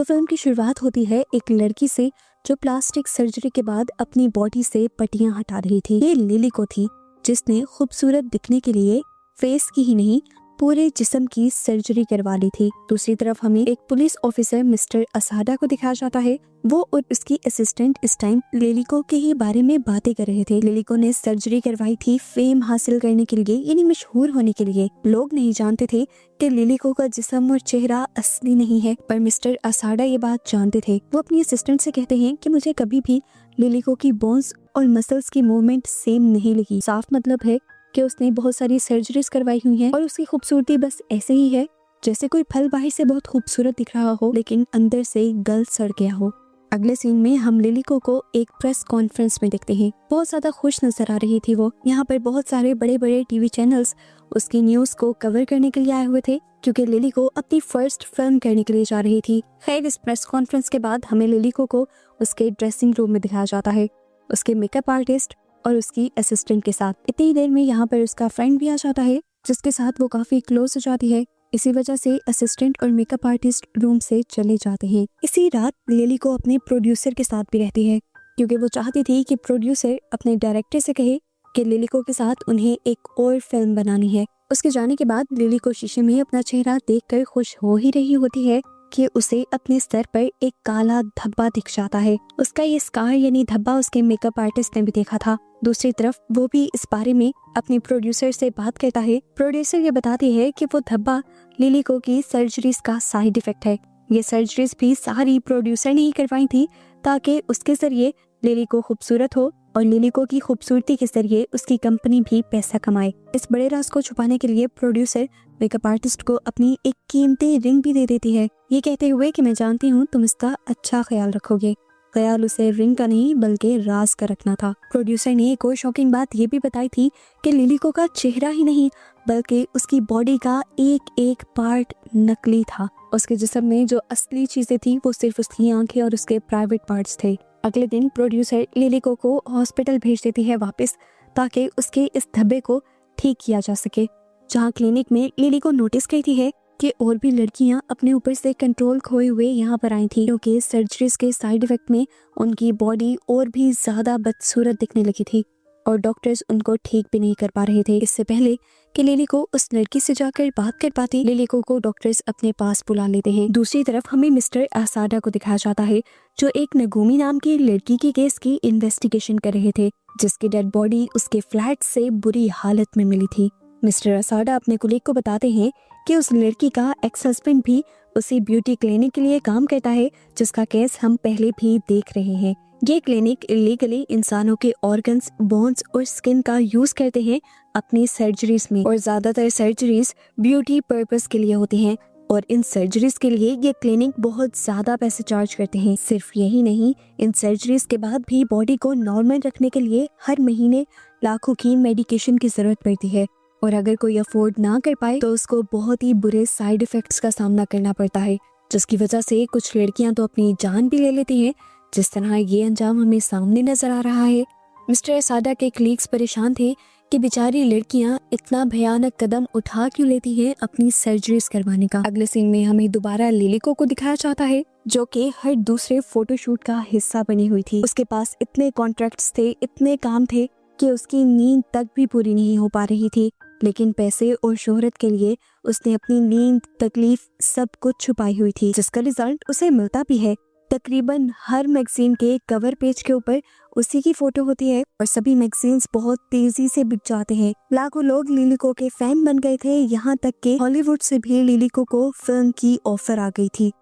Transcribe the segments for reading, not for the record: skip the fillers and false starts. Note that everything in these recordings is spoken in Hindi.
तो फिल्म की शुरुआत होती है एक लड़की से जो प्लास्टिक सर्जरी के बाद अपनी बॉडी से पट्टियां हटा रही थी। ये लिली को थी जिसने खूबसूरत दिखने के लिए फेस की ही नहीं पूरे जिस्म की सर्जरी करवा ली थी। दूसरी तरफ हमें एक पुलिस ऑफिसर मिस्टर असाडा को दिखाया जाता है। वो और उसकी असिस्टेंट इस टाइम लिलिको के ही बारे में बातें कर रहे थे। लिलिको ने सर्जरी करवाई थी फेम हासिल करने के लिए, यानी मशहूर होने के लिए। लोग नहीं जानते थे कि लिलिको का जिस्म और चेहरा असली नहीं है, पर मिस्टर असाडा ये बात जानते थे। वो अपनी असिस्टेंट से कहते हैं कि मुझे कभी भी लिलिको की बोन्स और मसल्स की मूवमेंट सेम नहीं लगी। साफ मतलब है कि उसने बहुत सारी सर्जरीज करवाई हुई हैं और उसकी खूबसूरती बस ऐसे ही है जैसे कोई फल बाहर से बहुत खूबसूरत दिख रहा हो लेकिन अंदर से गल सड़ गया हो। अगले सीन में हम लिलिको को एक प्रेस कॉन्फ्रेंस में देखते हैं। बहुत ज्यादा खुश नजर आ रही थी वो। यहाँ पर बहुत सारे बड़े बड़े टीवी चैनल्स उसकी न्यूज को कवर करने के लिए आए हुए थे क्योंकि लिलिको अपनी फर्स्ट फिल्म करने के लिए जा रही थी। खैर, इस प्रेस कॉन्फ्रेंस के बाद हमें लिलिको को उसके ड्रेसिंग रूम में दिखाया जाता है, उसके मेकअप आर्टिस्ट और उसकी असिस्टेंट के साथ। इतनी देर में यहाँ पर उसका फ्रेंड भी आ जाता है जिसके साथ वो काफी क्लोज हो जाती है। इसी वजह से असिस्टेंट और मेकअप आर्टिस्ट रूम से चले जाते हैं। इसी रात लिली को अपने प्रोड्यूसर के साथ भी रहती है क्योंकि वो चाहती थी कि प्रोड्यूसर अपने डायरेक्टर से कहे कि लिलिको के साथ उन्हें एक और फिल्म बनानी है। उसके जाने के बाद लिली को शीशे में अपना चेहरा देखकर खुश हो ही रही होती है कि उसे अपने सर पर एक काला धब्बा दिख जाता है। उसका ये स्कार यानी धब्बा उसके मेकअप आर्टिस्ट ने भी देखा था। दूसरी तरफ वो भी इस बारे में अपने प्रोड्यूसर से बात करता है। प्रोड्यूसर ये बताती है कि वो धब्बा लिलिको की सर्जरीज का साइड इफेक्ट है। ये सर्जरीज भी सारी प्रोड्यूसर ने ही करवाई थी ताकि उसके जरिए लिलिको खूबसूरत हो और लिलिको की खूबसूरती के जरिए उसकी कंपनी भी पैसा कमाए। इस बड़े राज को छुपाने के लिए प्रोड्यूसर मेकअप आर्टिस्ट को अपनी एक कीमती रिंग भी दे देती है, ये कहते हुए कि मैं जानती हूँ तुम इसका अच्छा ख्याल रखोगे। ख्याल उसे रिंग का नहीं बल्कि राज का रखना था। प्रोड्यूसर ने एक और शॉकिंग बात ये भी बताई थी कि लिलिको का चेहरा ही नहीं बल्कि उसकी बॉडी का एक एक पार्ट नकली था। उसके जिस्म में जो असली चीजें थी वो सिर्फ उसकी आंखें और उसके प्राइवेट पार्ट्स थे। अगले दिन प्रोड्यूसर लिलिको को हॉस्पिटल भेज देती है वापस ताकि उसके इस धब्बे को ठीक किया जा सके। जहाँ क्लिनिक में लिलिको नोटिस करती है कि और भी लड़कियां अपने ऊपर से कंट्रोल खोए हुए यहाँ पर आई थी क्योंकि सर्जरीज के साइड इफेक्ट में उनकी बॉडी और भी ज्यादा बदसूरत दिखने लगी थी और डॉक्टर्स उनको ठीक भी नहीं कर पा रहे थे। इससे पहले कि लिलिको उस लड़की से जाकर बात कर पाती, लिलिको को डॉक्टर्स अपने पास बुला लेते हैं। दूसरी तरफ हमें मिस्टर असाडा को दिखाया जाता है जो एक नगूमी नाम की लड़की के केस की इन्वेस्टिगेशन कर रहे थे जिसकी डेड बॉडी उसके फ्लैट से बुरी हालत में मिली थी। मिस्टर असाडा अपने कुलीग को बताते हैं कि उस लड़की का एक्स हस्बैंड भी उसी ब्यूटी क्लिनिक के लिए काम करता है जिसका केस हम पहले भी देख रहे हैं। ये क्लिनिक इलीगली इंसानों के ऑर्गन्स, बोन्स और स्किन का यूज करते हैं अपनी सर्जरीज में और ज्यादातर सर्जरीज ब्यूटी पर्पस के लिए होती हैं और इन सर्जरीज के लिए ये क्लिनिक बहुत ज्यादा पैसे चार्ज करते हैं। सिर्फ यही नहीं, इन सर्जरीज के बाद भी बॉडी को नॉर्मल रखने के लिए हर महीने लाखों की मेडिकेशन की जरूरत पड़ती है और अगर कोई अफोर्ड ना कर पाए तो उसको बहुत ही बुरे साइड इफेक्ट्स का सामना करना पड़ता है जिसकी वजह से कुछ लड़कियां तो अपनी जान भी ले लेती हैं। जिस तरह ये अंजाम हमें सामने नजर आ रहा है। मिस्टर असाडा के कलीग्स परेशान थे कि बेचारी लड़कियां इतना भयानक कदम उठा क्यों लेती हैं अपनी सर्जरीज करवाने का। अगले सीन में हमें दोबारा लिलिको को दिखाया जाता है जो कि हर दूसरे फोटोशूट का हिस्सा बनी हुई थी। उसके पास इतने कॉन्ट्रैक्ट्स थे, इतने काम थे कि उसकी नींद तक भी पूरी नहीं हो पा रही थी, लेकिन पैसे और शोहरत के लिए उसने अपनी नींद, तकलीफ सब कुछ छुपाई हुई थी जिसका रिजल्ट उसे मिलता भी है। तकरीबन हर मैगजीन के कवर पेज के ऊपर उसी की फोटो होती है और सभी मैगजीन्स बहुत तेजी से बिक जाते हैं। लाखों लोग लिलिको के फैन बन गए थे, यहाँ तक कि हॉलीवुड से भी लिलिको को फिल्म की ऑफर आ गई थी।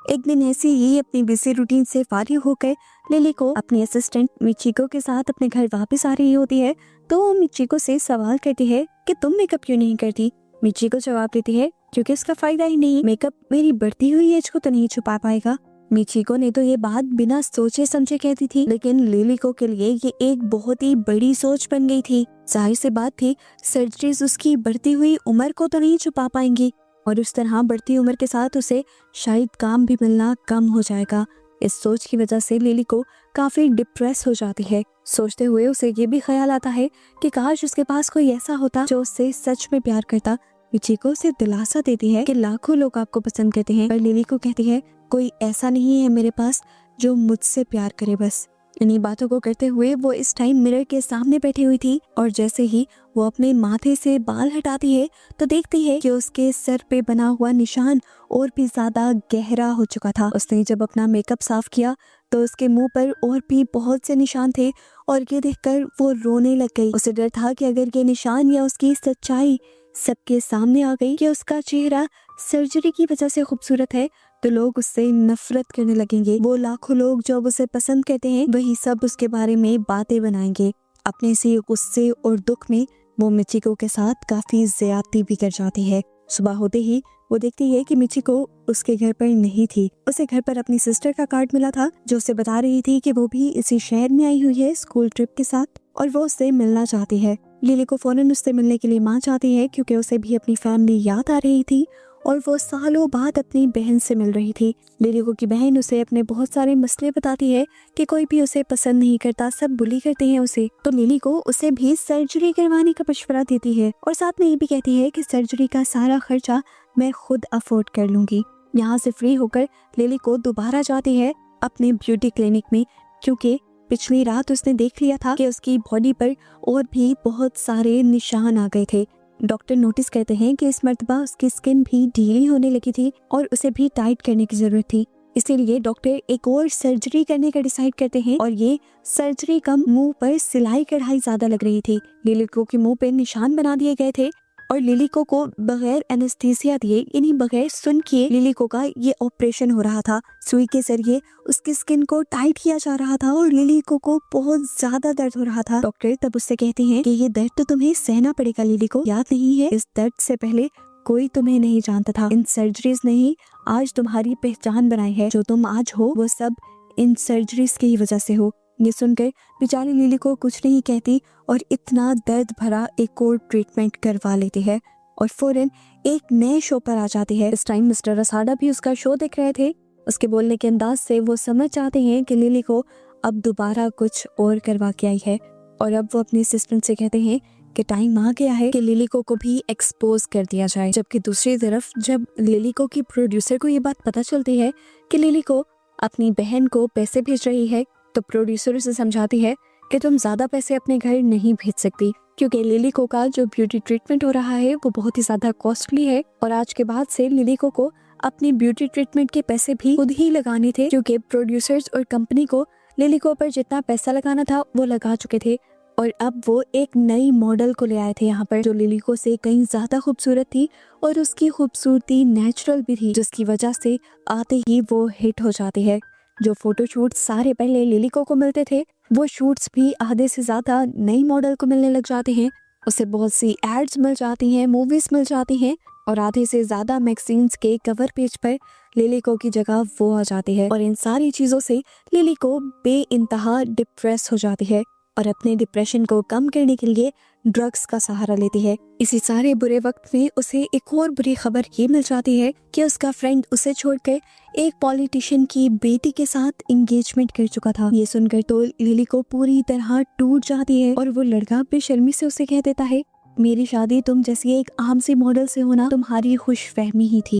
एक दिन ऐसे ही अपनी बिजी रूटीन से फारिग होकर लिलिको अपनी असिस्टेंट मिचिको के साथ अपने घर वापस आ रही होती है तो वो मिचिको से सवाल करती है कि तुम मेकअप क्यों नहीं करती। मिचिको जवाब देती है क्योंकि इसका फायदा ही नहीं, मेकअप मेरी बढ़ती हुई एज को तो नहीं छुपा पाएगा। मिचिको ने तो ये बात बिना सोचे समझे कहती थी, लेकिन लिलिको के लिए ये एक बहुत ही बड़ी सोच बन गई थी। जाहिर सी बात थी सर्जरीज उसकी बढ़ती हुई उम्र को तो नहीं छुपा पाएंगी और उस तरह बढ़ती उम्र के साथ उसे शायद काम भी मिलना कम हो जाएगा। इस सोच की वजह से लिलिको काफी डिप्रेस हो जाती है। सोचते हुए उसे ये भी ख्याल आता है कि काश उसके पास कोई ऐसा होता जो उससे सच में प्यार करता, मिचिको उसे दिलासा देती है कि लाखों लोग आपको पसंद करते हैं, पर लिली को कहती है कोई ऐसा नहीं है मेरे पास जो मुझसे प्यार करे बस। इन्हीं बातों को करते हुए वो इस टाइम मिरर के सामने बैठी हुई थी और जैसे ही वो अपने माथे से बाल हटाती है तो देखती है कि उसके सर पे बना हुआ निशान और भी ज्यादा गहरा हो चुका था। उसने जब अपना मेकअप साफ किया तो उसके मुंह पर और भी बहुत से निशान थे और ये देखकर वो रोने लग गई। उसे डर था कि अगर ये निशान या उसकी सच्चाई सबके सामने आ गई कि उसका चेहरा सर्जरी की वजह से खूबसूरत है तो लोग उससे नफरत करने लगेंगे। वो लाखों लोग जो अब उसे पसंद करते हैं वही सब उसके बारे में बातें बनाएंगे। अपने इसी गुस्से और दुख में वो मिचिको के साथ काफी ज्यादती भी कर जाती है। सुबह होते ही वो देखती है कि मिचिको उसके घर पर नहीं थी। उसे घर पर अपनी सिस्टर का कार्ड मिला था जो उसे बता रही थी कि वो भी इसी शहर में आई हुई है स्कूल ट्रिप के साथ और वो उससे मिलना चाहती है। लिली को फौरन उससे मिलने के लिए माँ चाहती है क्योंकि उसे भी अपनी फैमिली याद आ रही थी और वो सालों बाद अपनी बहन से मिल रही थी। लिली को की बहन उसे अपने बहुत सारे मसले बताती है कि कोई भी उसे पसंद नहीं करता, सब बुली करते हैं उसे। तो लिली को उसे भी सर्जरी करवाने का मशवरा देती है और साथ में ये भी कहती है कि सर्जरी का सारा खर्चा मैं खुद अफोर्ड कर लूंगी। यहाँ से फ्री होकर लिली को दोबारा जाती है अपने ब्यूटी क्लिनिक में क्योंकि पिछली रात उसने देख लिया था कि उसकी बॉडी पर और भी बहुत सारे निशान आ गए थे। डॉक्टर नोटिस करते हैं कि इस मर्तबा उसकी स्किन भी ढीली होने लगी थी और उसे भी टाइट करने की जरूरत थी। इसीलिए डॉक्टर एक और सर्जरी करने का डिसाइड करते हैं और ये सर्जरी कम मुंह पर सिलाई कढ़ाई ज्यादा लग रही थी। लिली को के मुंह पे निशान बना दिए गए थे और लिली को बगैर एनेस्थीसिया दिए यानी बगैर सुन किए लिली को का ये ऑपरेशन हो रहा था। सुई के जरिए उसकी स्किन को टाइट किया जा रहा था और लिली को बहुत ज्यादा दर्द हो रहा था। डॉक्टर तब उससे कहते हैं कि ये दर्द तो तुम्हें सहना पड़ेगा लिली को, याद नहीं है इस दर्द से पहले कोई तुम्हें नहीं जानता था। इन सर्जरीज ने ही आज तुम्हारी पहचान बनाई है, जो तुम आज हो वो सब इन सर्जरीज की ही वजह से हो। ये सुनकर बेचारी लिली को कुछ नहीं कहती और इतना दर्द भरा एक और ट्रीटमेंट करवा लेती है और फौरन एक नए शो पर आ जाती है। इस टाइम मिस्टर रसाडा भी उसका शो देख रहे थे। उसके बोलने के अंदाज से वो समझ जाते हैं कि लिली को अब दोबारा कुछ और करवा के आई है और अब वो अपनी असिस्टेंट से कहते हैं कि टाइम आ गया है कि लिली को भी एक्सपोज कर दिया जाए। जबकि दूसरी तरफ जब लिली को की प्रोड्यूसर को ये बात पता चलती है कि लिली को अपनी बहन को पैसे भेज रही है तो प्रोड्यूसर उसे समझाती है कि तुम ज्यादा पैसे अपने घर नहीं भेज सकती क्योंकि लिली को का जो ब्यूटी ट्रीटमेंट हो रहा है वो बहुत ही ज्यादा कॉस्टली है और आज के बाद से लिली को अपनी ब्यूटी ट्रीटमेंट के पैसे भी खुद ही लगाने थे क्योंकि प्रोड्यूसर्स और कंपनी को लिली को पर जितना पैसा लगाना था वो लगा चुके थे और अब वो एक नई मॉडल को ले आए थे यहाँ पर जो लिली को से कहीं ज्यादा खूबसूरत थी और उसकी खूबसूरती नेचुरल भी थी जिसकी वजह से आते ही वो हिट हो जाती है। जो फोटोशूट सारे पहले लिली को मिलते थे वो शूट्स भी आधे से ज्यादा नई मॉडल को मिलने लग जाते हैं। उसे बहुत सी एड्स मिल जाती हैं, मूवीज मिल जाती हैं और आधे से ज्यादा मैगजीन्स के कवर पेज पर लिली को की जगह वो आ जाती है और इन सारी चीजों से लिली को बेइंतहा डिप्रेस हो जाती है और अपने डिप्रेशन को कम करने के लिए ड्रग्स का सहारा लेती है। इसी सारे बुरे वक्त में उसे एक और बुरी खबर ये मिल जाती है कि उसका फ्रेंड उसे छोड़कर एक पॉलिटिशियन की बेटी के साथ एंगेजमेंट कर चुका था। ये सुनकर तो लिली को पूरी तरह टूट जाती है और वो लड़का बेशर्मी से उसे कह देता है मेरी शादी तुम जैसी एक आम सी मॉडल से होना तुम्हारी खुशफहमी ही थी।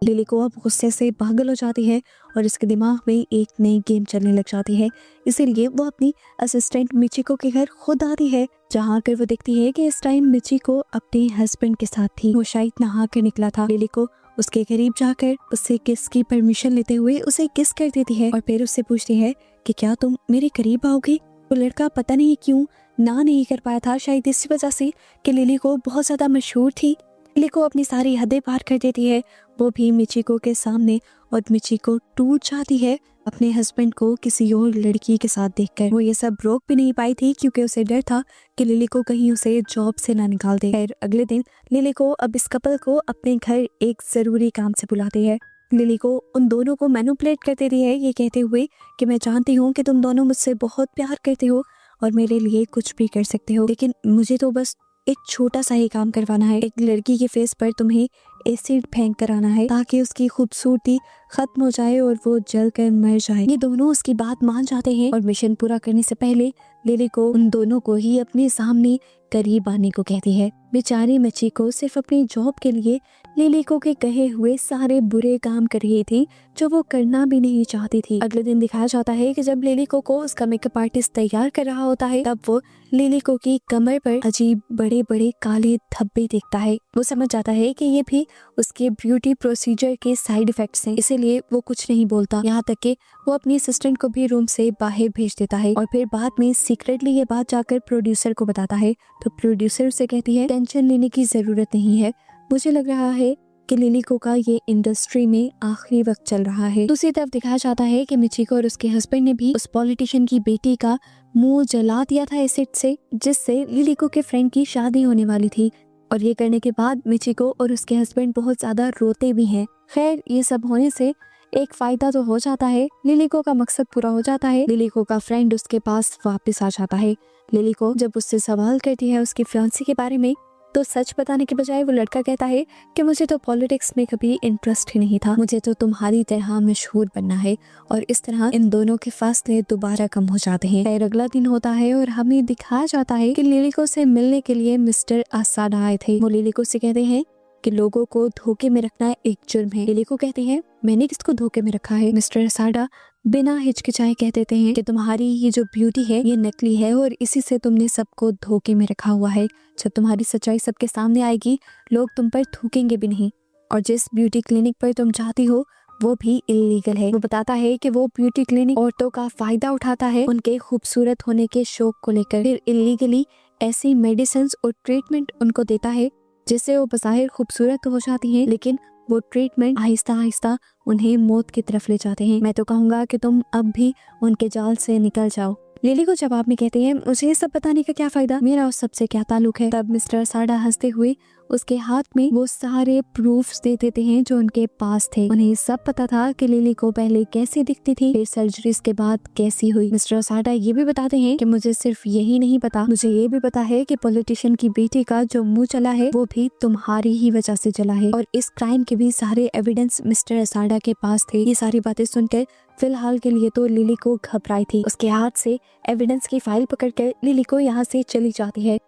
लिली को अब गुस्से से पागल हो जाती है और इसके दिमाग में एक नई गेम चलने लग जाती है। इसीलिए वो अपनी असिस्टेंट मिचिको के घर खुद आती है जहाँ कर वो देखती है कि इस टाइम मिचिको अपने हस्बैंड के साथ थी। वो शायद नहा कर निकला था। लिली को उसके करीब जाकर उससे किस की परमिशन लेते हुए उसे किस कर देती है और फिर उससे पूछती है कि क्या तुम मेरे करीब आओगे। वो लड़का पता नहीं क्यों ना नहीं कर पाया था, शायद इसी वजह से कि लिली को बहुत ज्यादा मशहूर थी। लिली को अपनी सारी हदें पार कर देती है वो भी मिचिको के सामने और मिचिको टूट जाती है अपने हस्बैंड को किसी और लड़की के साथ देखकर। वो ये सब रोक भी नहीं पाई थी क्योंकि उसे डर था कि लिली को कहीं उसे जॉब से ना निकाल दे। खैर अगले दिन लिली को अब इस कपल को अपने घर एक जरूरी काम से बुलाती है। लिली को उन दोनों को मैनिपुलेट कर देती है ये कहते हुए कि मैं जानती हूँ कि तुम दोनों मुझसे बहुत प्यार करते हो और मेरे लिए कुछ भी कर सकते हो, लेकिन मुझे तो बस एक छोटा सा ही काम करवाना है। एक लड़की के फेस पर तुम्हें एसिड फेंक कर आना है ताकि उसकी खूबसूरती खत्म हो जाए और वो जल कर मर जाए। ये दोनों उसकी बात मान जाते हैं और मिशन पूरा करने से पहले लिली को उन दोनों को ही अपने सामने करीब आने को कहती है। बेचारी मिचिको सिर्फ अपनी जॉब के लिए लिलिको के कहे हुए सारे बुरे काम कर रही थी जो वो करना भी नहीं चाहती थी। अगले दिन दिखाया जाता है कि जब लिलिको को उसका मेकअप आर्टिस्ट तैयार कर रहा होता है तब वो लिलिको की कमर पर अजीब बड़े बड़े काले धब्बे देखता है। वो समझ जाता है कि ये भी उसके ब्यूटी प्रोसीजर के साइड इफेक्ट्स हैं, इसीलिए वो कुछ नहीं बोलता। यहाँ तक कि वो अपनी असिस्टेंट को भी रूम से बाहर भेज देता है और फिर बाद में सीक्रेटली ये बात जाकर प्रोड्यूसर को बताता है। तो प्रोड्यूसर उसे कहती है टेंशन लेने की जरूरत नहीं है, मुझे लग रहा है कि लिलिको का ये इंडस्ट्री में आखिरी वक्त चल रहा है। दूसरी तरफ दिखाया जाता है कि मिचिको और उसके हस्बैंड ने भी उस पॉलिटिशियन की बेटी का मुंह जला दिया था एसिड से, जिससे लिलिको के फ्रेंड की शादी होने वाली थी। और ये करने के बाद मिचिको और उसके हस्बैंड बहुत ज्यादा रोते भी हैं। खैर ये सब होने से एक फायदा तो हो जाता है, लिलिको का मकसद पूरा हो जाता है। लिलिको का फ्रेंड उसके पास वापस आ जाता है। लिलिको जब उससे सवाल करती है उसके फियांसे के बारे में तो सच बताने के बजाय वो लड़का कहता है कि मुझे तो पॉलिटिक्स में कभी इंटरेस्ट ही नहीं था, मुझे तो तुम्हारी तरह मशहूर बनना है। और इस तरह इन दोनों के फासले दोबारा कम हो जाते हैं। फिर अगला दिन होता है और हमें दिखाया जाता है कि लिलिको से मिलने के लिए मिस्टर आसाडा आए थे। वो लिलिको से कहते हैं कि लोगों को धोखे में रखना एक जुर्म है। लिलिको कहते हैं मैंने किसको धोखे में रखा है। मिस्टर आसाडा बिना हिचकिचाए कह देते हैं कि तुम्हारी ये जो ब्यूटी है ये नकली है और इसी से तुमने सबको धोखे में रखा हुआ है। जब तुम्हारी सच्चाई सबके सामने आएगी लोग तुम पर थूकेंगे भी नहीं, और जिस ब्यूटी क्लिनिक पर तुम चाहती हो वो भी इलीगल है। वो बताता है कि वो ब्यूटी क्लिनिक औरतों का फायदा उठाता है उनके खूबसूरत होने के शौक को लेकर, फिर इलीगली ऐसी मेडिसिन और ट्रीटमेंट उनको देता है जिससे वो बज़ाहिर खूबसूरत तो हो जाती हैं, लेकिन वो ट्रीटमेंट आहिस्ता आहिस्ता उन्हें मौत की तरफ ले जाते हैं। मैं तो कहूँगा कि तुम अब भी उनके जाल से निकल जाओ। लिली को जवाब में कहते हैं मुझे ये सब बताने का क्या फायदा, मेरा उस सब से क्या ताल्लुक है। तब मिस्टर साडा हंसते हुए उसके हाथ में वो सारे प्रूफ्स दे देते हैं जो उनके पास थे। उन्हें सब पता था कि लिली को पहले कैसी दिखती थी, फिर सर्जरीज के बाद कैसी हुई। मिस्टर साडा ये भी बताते हैं कि मुझे सिर्फ यही नहीं पता, मुझे ये भी पता है कि पॉलिटिशियन की बेटी का जो मुंह चला है वो भी तुम्हारी ही वजह से चला है, और इस क्राइम के भी सारे एविडेंस मिस्टर साडा के पास थे। ये सारी बातें सुनकर फिलहाल के लिए तो लिली को घबराई थी। उसके हाथ से एविडेंस की फाइल पकड़कर लिली को यहाँ से चली जाती है।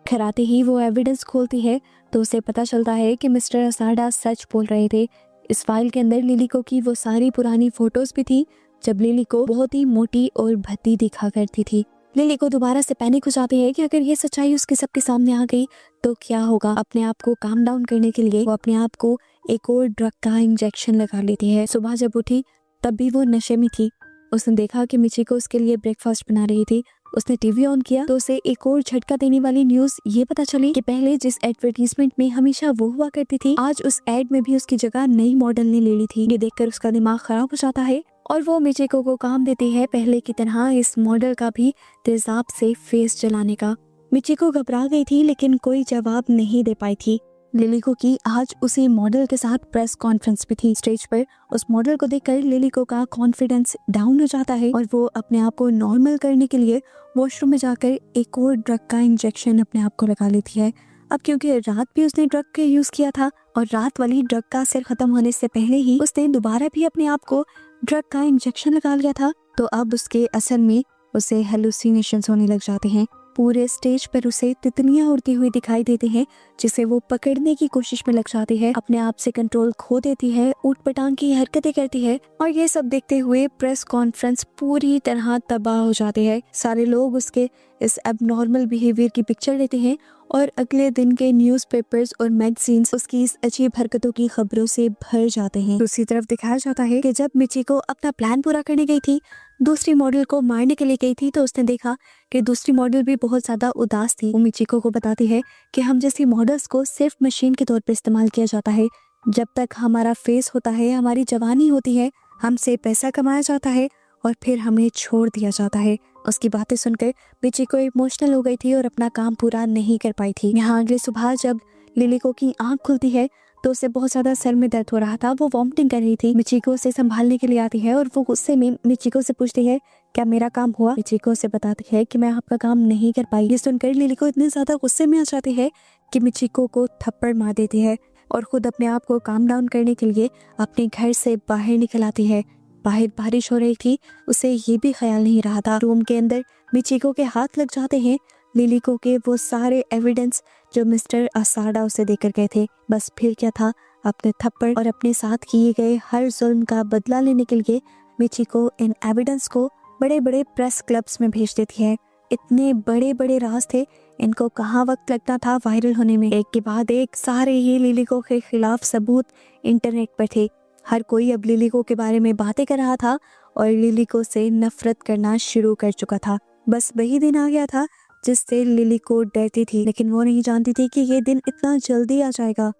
घर आते ही वो एविडेंस खोलती है तो उसे पता चलता है कि मिस्टर साडा सच बोल रहे थे। इस फाइल के अंदर लिली को की वो सारी पुरानी फोटोज भी थी जब लिली को बहुत ही मोटी और भद्दी दिखा करती थी। लिली को दोबारा से पैनिक हो जाती है कि अगर ये सच्चाई उसके सबके सामने आ गई तो क्या होगा। अपने आप को काम डाउन करने के लिए वो अपने आप को एक और ड्रग का इंजेक्शन लगा लेती है। सुबह जब उठी तब भी वो नशे में थी। उसने देखा कि मिचिको उसके लिए ब्रेकफास्ट बना रही थी। उसने टीवी ऑन किया तो उसे एक और झटका देने वाली न्यूज ये पता चली कि पहले जिस एडवर्टीजमेंट में हमेशा वो हुआ करती थी, आज उस एड में भी उसकी जगह नई मॉडल ने ले ली थी। ये देखकर उसका दिमाग खराब हो जाता है और वो मिचिको को काम देती है पहले की तरह इस मॉडल का भी तेजाब से फेस जलाने का। मिचिको घबरा गई थी लेकिन कोई जवाब नहीं दे पाई थी। लिलिको की आज उसी मॉडल के साथ प्रेस कॉन्फ्रेंस भी थी। स्टेज पर उस मॉडल को देखकर लिलिको का कॉन्फिडेंस डाउन हो जाता है और वो अपने आप को नॉर्मल करने के लिए वॉशरूम में जाकर एक और ड्रग का इंजेक्शन अपने आप को लगा लेती है। अब क्योंकि रात भी उसने ड्रग का यूज किया था और रात वाली ड्रग का असर खत्म होने से पहले ही उसने दोबारा भी अपने आप को ड्रग का इंजेक्शन लगा लिया था, तो अब उसके असर में उसे हेलुसिनेशंस होने लग जाते हैं। पूरे स्टेज पर उसे तितलियां उड़ती हुई दिखाई देती हैं जिसे वो पकड़ने की कोशिश में लग जाती है, अपने आप से कंट्रोल खो देती है, ऊट-पटांग की हरकतें करती है। और ये सब देखते हुए प्रेस कॉन्फ्रेंस पूरी तरह तबाह हो जाते हैं। सारे लोग उसके इस एबनॉर्मल बिहेवियर की पिक्चर लेते हैं और अगले दिन के न्यूज़पेपर्स और मैगजीन्स उसकी इस अजीब हरकतों की खबरों से भर जाते हैं। दूसरी तरफ दिखाया जाता है कि जब मिचिको अपना प्लान पूरा करने गई थी, दूसरी मॉडल को मारने के लिए गई थी, तो उसने देखा कि दूसरी मॉडल भी बहुत ज्यादा उदास थी। वो मिचिको को बताती है कि हम जैसी मॉडल्स को सिर्फ मशीन के तौर पर इस्तेमाल किया जाता है। जब तक हमारा फेस होता है, हमारी जवानी होती है, हमसे पैसा कमाया जाता है और फिर हमें छोड़ दिया जाता है। उसकी बातें सुनकर मिचिको इमोशनल हो गई थी और अपना काम पूरा नहीं कर पाई थी। यहाँ अगली सुबह जब लिलिको की आंख खुलती है तो उसे बहुत ज्यादा सर में दर्द हो रहा था, वो वॉमिटिंग कर रही थी। मिचिको उसे संभालने के लिए आती है और वो गुस्से में मिचिको से पूछती है क्या मेरा काम हुआ। मिचिको से बताती है कि मैं आपका काम नहीं कर पाई। ये सुनकर लिलिको इतने ज्यादा गुस्से में आ जाती है कि मिचिको को थप्पड़ मार देती है। और खुद अपने आप को काम डाउन करने के लिए अपने घर से बाहर निकल आती है। बाहर बारिश हो रही थी, उसे ये भी ख्याल नहीं रहा था। रूम के अंदर मिचिको के हाथ लग जाते हैं लिलिको के वो सारे एविडेंस जो मिस्टर असाडा उसे देकर गए थे। बस फिर क्या था, अपने थप्पड़ और अपने साथ किए गए हर जुल्म का बदला लेने के लिए मिचिको इन एविडेंस को बड़े बड़े प्रेस क्लब्स में भेज देती है। इतने बड़े बड़े राज थे, इनको कहाँ वक्त लगता था वायरल होने में। एक के बाद एक सारे ही लिलिको के खिलाफ सबूत इंटरनेट पर थे। हर कोई अब लिलिको के बारे में बातें कर रहा था और लिलिको से नफरत करना शुरू कर चुका था। बस वही दिन आ गया था जिससे लिलिको डरती थी, लेकिन वो नहीं जानती थी कि ये दिन इतना जल्दी आ जाएगा।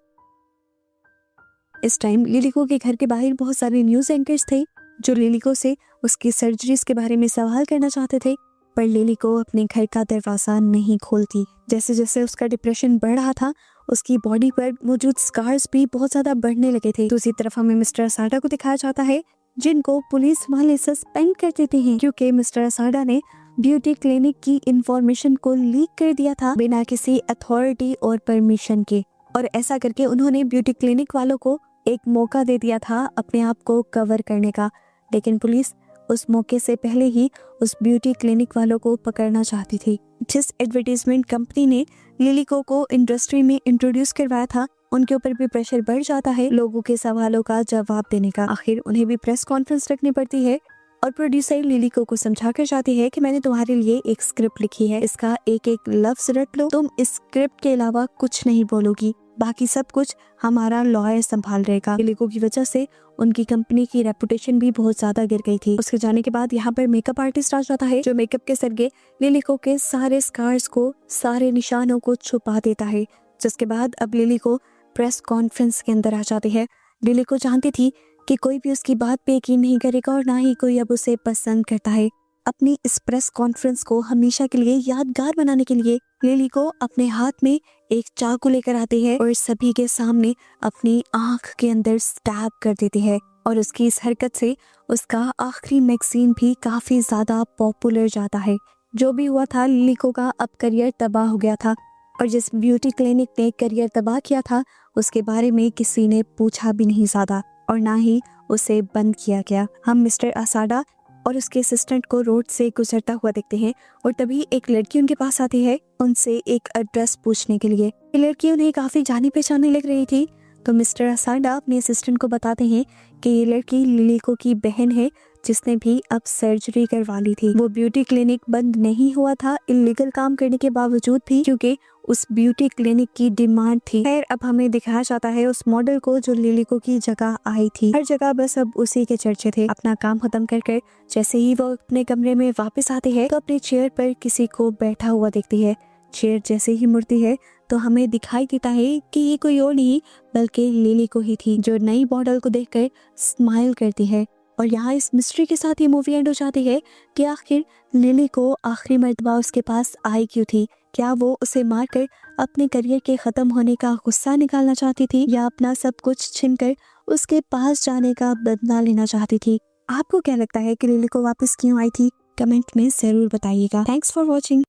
इस टाइम लिलिको के घर के बाहर बहुत सारे न्यूज एंकर्स थे जो लिलिको से उसकी सर्जरीज के बारे में सवाल करना चाहते थे, पर लिलिको अपने घर का दरवाजा नहीं खोलती। जैसे जैसे उसका डिप्रेशन बढ़ रहा था, उसकी बॉडी पर मौजूद स्कार्स भी बहुत ज्यादा बढ़ने लगे थे। दूसरी तरफ हमें मिस्टर असाडा को दिखाया जाता है, जिनको पुलिस वाले सस्पेंड कर देते हैं क्योंकि मिस्टर असाडा ने ब्यूटी क्लिनिक की इंफॉर्मेशन को लीक कर दिया था बिना किसी अथॉरिटी और परमिशन के। और ऐसा करके उन्होंने ब्यूटी क्लिनिक वालों को एक मौका दे दिया था अपने आप को कवर करने का, लेकिन पुलिस उस मौके से पहले ही उस ब्यूटी क्लिनिक वालों को पकड़ना चाहती थी। जिस एडवर्टाइजमेंट कंपनी ने लिलिको को इंडस्ट्री में इंट्रोड्यूस करवाया था, उनके ऊपर भी प्रेशर बढ़ जाता है लोगों के सवालों का जवाब देने का। आखिर उन्हें भी प्रेस कॉन्फ्रेंस रखनी पड़ती है और प्रोड्यूसर लिलिको को समझा कर जाती है कि मैंने तुम्हारे लिए एक स्क्रिप्ट लिखी है, इसका एक एक लफ्ज रट लो, तुम इस स्क्रिप्ट के अलावा कुछ नहीं बोलोगी, बाकी सब कुछ हमारा लॉयर संभाल रहेगा। लिलिको की वजह से उनकी कंपनी की रेपुटेशन भी बहुत ज्यादा गिर गई थी। उसके जाने के बाद यहाँ पर मेकअप आर्टिस्ट आ जाता है जो मेकअप के जरिए लिलिको के सारे स्कार्स को, सारे निशानों को छुपा देता है। जिसके बाद अब लिलिको प्रेस कॉन्फ्रेंस के अंदर आ जाती है। लिलिको जानती थी कि कोई भी उसकी बात पे यकीन नहीं करेगा और ना ही कोई अब उसे पसंद करता है। अपनी इस प्रेस कॉन्फ्रेंस को हमेशा के लिए यादगार बनाने के लिए लिलिको अपने हाथ में एक चाकू लेकर आती है और सभी के सामने अपनी आंख के अंदर स्टैब कर देती है। और उसकी इस हरकत से उसका आखिरी मैगजीन भी काफी ज्यादा पॉपुलर जाता है। जो भी हुआ था, लिलिको का अब करियर तबाह हो गया था और जिस ब्यूटी क्लिनिक ने करियर तबाह किया था उसके बारे में किसी ने पूछा भी नहीं ज्यादा और ना ही उसे बंद किया गया। हम मिस्टर असाडा और उसके असिस्टेंट को रोड से गुजरता हुआ देखते हैं और तभी एक लड़की उनके पास आती है उनसे एक एड्रेस पूछने के लिए। ये लड़की उन्हें काफी जानी पहचानी लग रही थी, तो मिस्टर असाडा अपने असिस्टेंट को बताते हैं कि ये लड़की लिलिको की बहन है जिसने भी अब सर्जरी करवा ली थी। वो ब्यूटी क्लिनिक बंद नहीं हुआ था इलीगल काम करने के बावजूद भी, क्योंकि उस ब्यूटी क्लिनिक की डिमांड थी। खैर अब हमें दिखाया जाता है उस मॉडल को जो लिलिको की जगह आई थी। हर जगह बस अब उसी के चर्चे थे। अपना काम खत्म कर जैसे ही वो अपने कमरे में वापस आती है तो अपने चेयर पर किसी को बैठा हुआ देखती है। चेयर जैसे ही मुड़ती है तो हमें दिखाई देता है कि ये कोई और नहीं बल्कि लिलिको ही थी, जो नई मॉडल को देखकर स्माइल करती है। और यहाँ इस मिस्ट्री के साथ ये मूवी एंड हो जाती है कि आखिर लिलिको आखिरी मर्तबा उसके पास आई क्यों थी। क्या वो उसे मारकर अपने करियर के खत्म होने का गुस्सा निकालना चाहती थी या अपना सब कुछ छीनकर उसके पास जाने का बदला लेना चाहती थी। आपको क्या लगता है कि लिलिको वापस क्यों आई थी? कमेंट में जरूर बताइएगा। Thanks for watching.